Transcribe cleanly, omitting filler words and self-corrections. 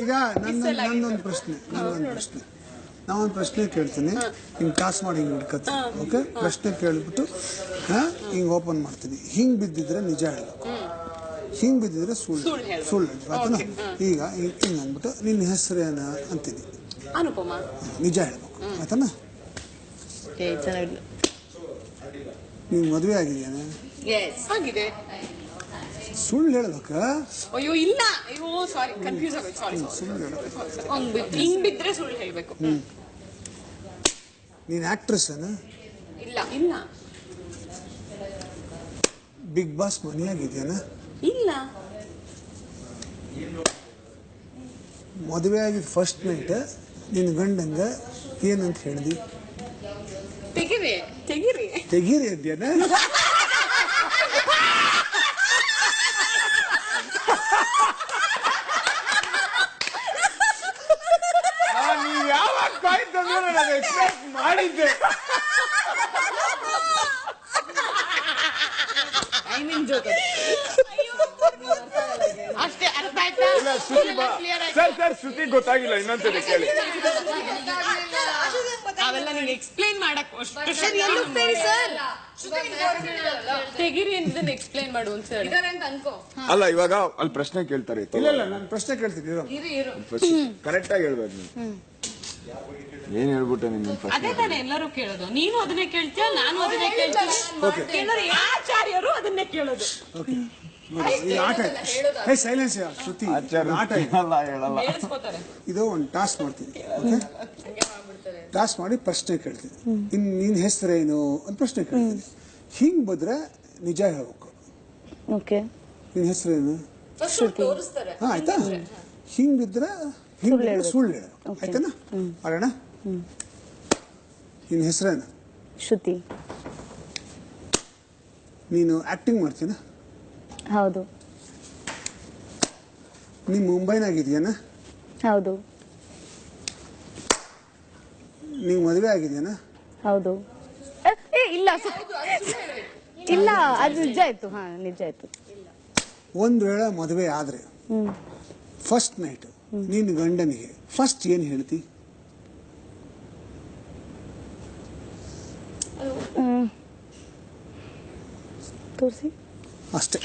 ಈಗ ನನ್ನೊಂದು ಪ್ರಶ್ನೆ ನಾವೊಂದು ಪ್ರಶ್ನೆ ಕೇಳ್ತೀನಿ, ಹಿಂಗೆ ಟಾಸ್ ಮಾಡಿ ಹಿಂಗೆ ಹಿಡ್ಕತ್ತೀನಿ. ಓಕೆ, ಪ್ರಶ್ನೆ ಕೇಳ್ಬಿಟ್ಟು ಹಿಂಗೆ ಓಪನ್ ಮಾಡ್ತೀನಿ. ಹಿಂಗೆ ಬಿದ್ದಿದ್ರೆ ನಿಜ ಹೇಳಬೇಕು, ಹಿಂಗೆ ಬಿದ್ದಿದ್ರೆ ಸುಳ್ಳು ಹೇಳಬೇಕು ಆಯ್ತಾನ. ಈಗ ಹಿಂಗೆ ಅಂದ್ಬಿಟ್ಟು ನಿನ್ನ ಹೆಸರೇನ ಅಂತೀನಿ, ಅನುಪಮ, ನಿಜ ಹೇಳ್ಬೇಕು ಆಯ್ತಾನ. ನೀವು ಮದುವೆ ಆಗಿದೆಯಾನ? ಆಗಿದೆ. ಸುಳ್ಳು ಹೇಳ್ಬೇಕಾ? ಅಯ್ಯೋ ಇಲ್ಲ, ಅಯ್ಯೋ ಸಾರಿ, ಕನ್ಫ್ಯೂಸ್ ಆಗೋಯ್ತು, ಸಾರಿ. ಸುಳ್ಳು ಹೇಳ್ಬೇಕು. ಹಿಂಗ್ ಬಿದ್ರೆ ಸುಳ್ಳು ಹೇಳ್ಬೇಕು. ನೀನು ಆಕ್ಟ್ರೆಸ್ ಅನ? ಇಲ್ಲ ಇಲ್ಲ. ಬಿಗ್ ಬಾಸ್ ಮನೆಯಾಗಿದೆಯಾನ? ಇಲ್ಲ. ಮದುವೆ ಆಗಿದ ಫಸ್ಟ್ ನೈಟ್ ನಿನ್ನ ಗಂಡಂಗ ಏನಂತ ಹೇಳ್ದಿ? ತೆಗಿರಿ ತೆಗಿರಿ ತೆಗೀರಿ ಅಂದ್ಯಾನ? ನೀವು ಯಾವಾಗ ಕಾಯ್ತಂದ್ರೆ ನಾನು ಎಕ್ಸ್ಪೆಕ್ಟ್ ಮಾಡಿದ್ದೆ. ಅಷ್ಟೇ, ಅರ್ಥ ಆಯ್ತಾ? ಸರ್ ಶ್ರುತಿ ಗೊತ್ತಾಗಿಲ್ಲ, ಇನ್ನೊಂದ್ಸರಿ ಕೇಳಿ. ಅವೆಲ್ಲ ನಿಂಗೆ ಎಕ್ಸ್ಪ್ಲೈನ್ ಮಾಡಕ್ ತೆಗಿರಿ ಅಂತ ಎಕ್ಸ್ಪ್ಲೈನ್ ಮಾಡು ಒಂದ್ಸರಿ. ಅಲ್ಲ, ಇವಾಗ ಅಲ್ಲಿ ಪ್ರಶ್ನೆ ಕೇಳ್ತಾರೆ. ಇಲ್ಲ ನಾನು ಪ್ರಶ್ನೆ ಕೇಳ್ತೀನಿ, ಕರೆಕ್ಟ್ ಆಗಿ ಹೇಳ್ಬೇಕು. ನೀವು ಏನ್ ಹೇಳ್ಬಿಟ್ಟೆ ನಿನ್ನ ಅದೇ ತಾನೇ ಎಲ್ಲರೂ ಕೇಳೋದು. ನೀನು ಅದನ್ನೇ ಕೇಳ್ತೀಯ, ನಾನು ಅದನ್ನೇ ಕೇಳ್ತೀನಿ. ಕೇಳೋರು ಆಚಾರ್ಯರು ಅದನ್ನೇ ಕೇಳೋದು. ಸೈಲೆನ್ಸ್ ಶ್ರುತಿ, ಆಟ ಹೇಳಲ್ಲ. ಇದು ಒಂದು ಟಾಸ್ಕ್ ಮಾಡ್ತೀನಿ. ಟಾಸ್ಕ್ ಮಾಡಿ ಪ್ರಶ್ನೆ ಕೇಳ್ತೀನಿ. ನಿನ್ನ ಹೆಸರೇನು ಅಂತ ಪ್ರಶ್ನೆ ಕೇಳ್ತೀನಿ. ಹಿಂಗ್ ಬದ್ರೆ ನಿಜ ಹೇಳ್ಬೇಕು. ನಿನ್ನ ಹೆಸರೇನು? ಹಾ ಆಯ್ತಾ. ಹಿಂಗ್ ಬಿದ್ರೆ ಸುಳ್ಳು ಹೇಳು ಆಯ್ತಾನ. ಮಾಡೋಣ. ನಿನ್ನ ಹೆಸರೇನು? ಶ್ರುತಿ. ನೀನು ಆಕ್ಟಿಂಗ್ ಮಾಡ್ತೀನ? ಹೌದು. ನೀನು ಮುಂಬೈನಾಗಿದೆಯಾನ? ಹೌದು. ನೀವು ಮದುವೆ ಆಗಿದೆಯಾನ? ಹೌದು. ಇಲ್ಲ ಇಲ್ಲ, ಅದು ನಿಜ ಆಯ್ತು. ಹಾ ನಿಜ ಆಯ್ತು. ಒಂದು ವೇಳೆ ಮದುವೆ ಆದ್ರೆ ಫಸ್ಟ್ ನೈಟ್ ನಿನ್ನ ಗಂಡನಿಗೆ ಫಸ್ಟ್ ಏನ್ ಹೇಳ್ತಿ? ತೋರಿಸಿ ಅಷ್ಟೇ.